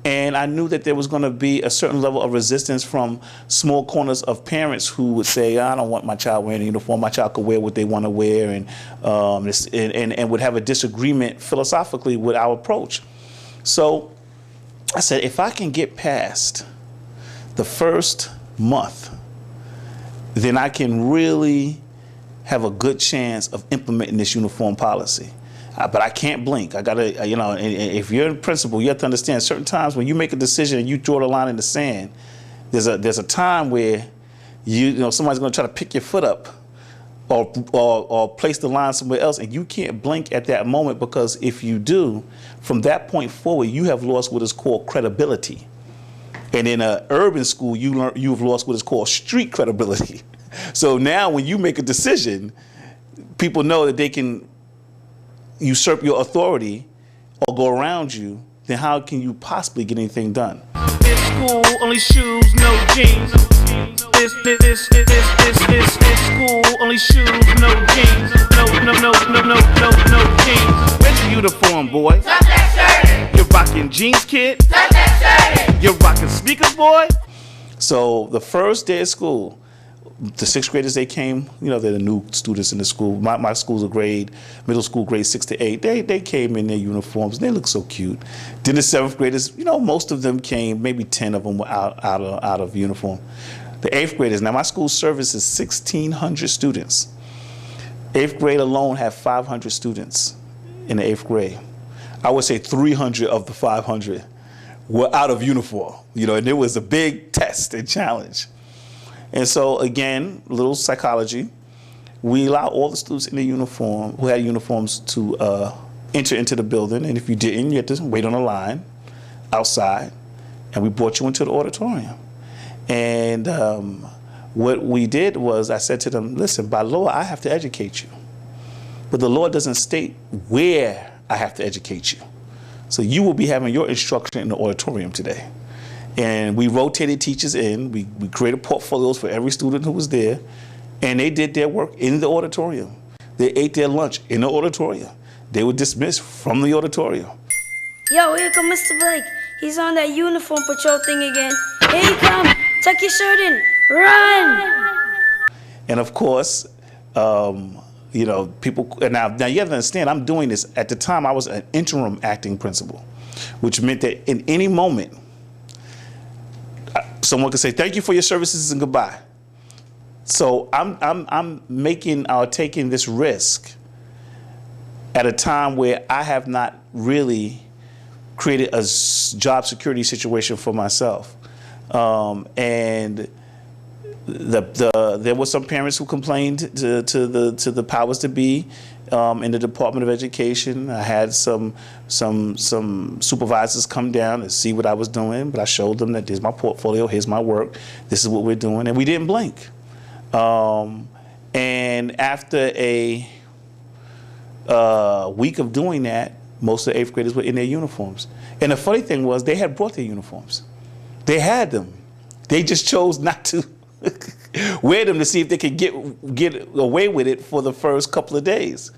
And I knew that there was going to be a certain level of resistance from small corners of parents who would say, I don't want my child wearing a uniform. My child could wear what they want to wear, and would have a disagreement philosophically with our approach. So I said, if I can get past the first month, then I can really have a good chance of implementing this uniform policy. But I can't blink. I gotta, and if you're in principal, you have to understand certain times when you make a decision and you draw the line in the sand, there's a time where somebody's gonna try to pick your foot up or place the line somewhere else, and you can't blink at that moment, because if you do, from that point forward, you have lost what is called credibility. And in an urban school, you've lost what is called street credibility. So now when you make a decision, people know that they can usurp your authority or go around you. Then how can you possibly get anything done? It's school, only shoes, no jeans. It's school, only shoes, no jeans. No jeans. Where's your uniform, boy? Stop that shirt! You're rocking jeans, kid? Stop that shirt! You're rocking sneakers, boy? So the first day of school, the sixth graders, they came, they're the new students in the school. My school's middle school, grade 6 to 8. They came in their uniforms, and they looked so cute. Then the seventh graders, most of them came, maybe 10 of them were out of uniform. The eighth graders, now my school service is 1,600 students. Eighth grade alone had 500 students in the eighth grade. I would say 300 of the 500 were out of uniform, and it was a big test and challenge. And so, again, a little psychology. We allow all the students in the uniform, who had uniforms, to enter into the building. And if you didn't, you had to wait on a line outside. And we brought you into the auditorium. And what we did was, I said to them, listen, by law, I have to educate you. But the law doesn't state where I have to educate you. So you will be having your instruction in the auditorium today. And we rotated teachers in. We created portfolios for every student who was there. And they did their work in the auditorium. They ate their lunch in the auditorium. They were dismissed from the auditorium. Yo, here come Mr. Blake. He's on that uniform patrol thing again. Here you come. Tuck your shirt in. Run! And of course, people, and now you have to understand, I'm doing this. At the time, I was an interim acting principal, which meant that in any moment, someone could say, thank you for your services and goodbye. So I'm taking this risk at a time where I have not really created a job security situation for myself. And there were some parents who complained to the powers to be in the Department of Education. I had some supervisors come down and see what I was doing, but I showed them that here's my portfolio, here's my work, this is what we're doing, and we didn't blink. And after a week of doing that, most of the eighth graders were in their uniforms. And the funny thing was, they had brought their uniforms. They had them. They just chose not to wear them to see if they could get away with it for the first couple of days.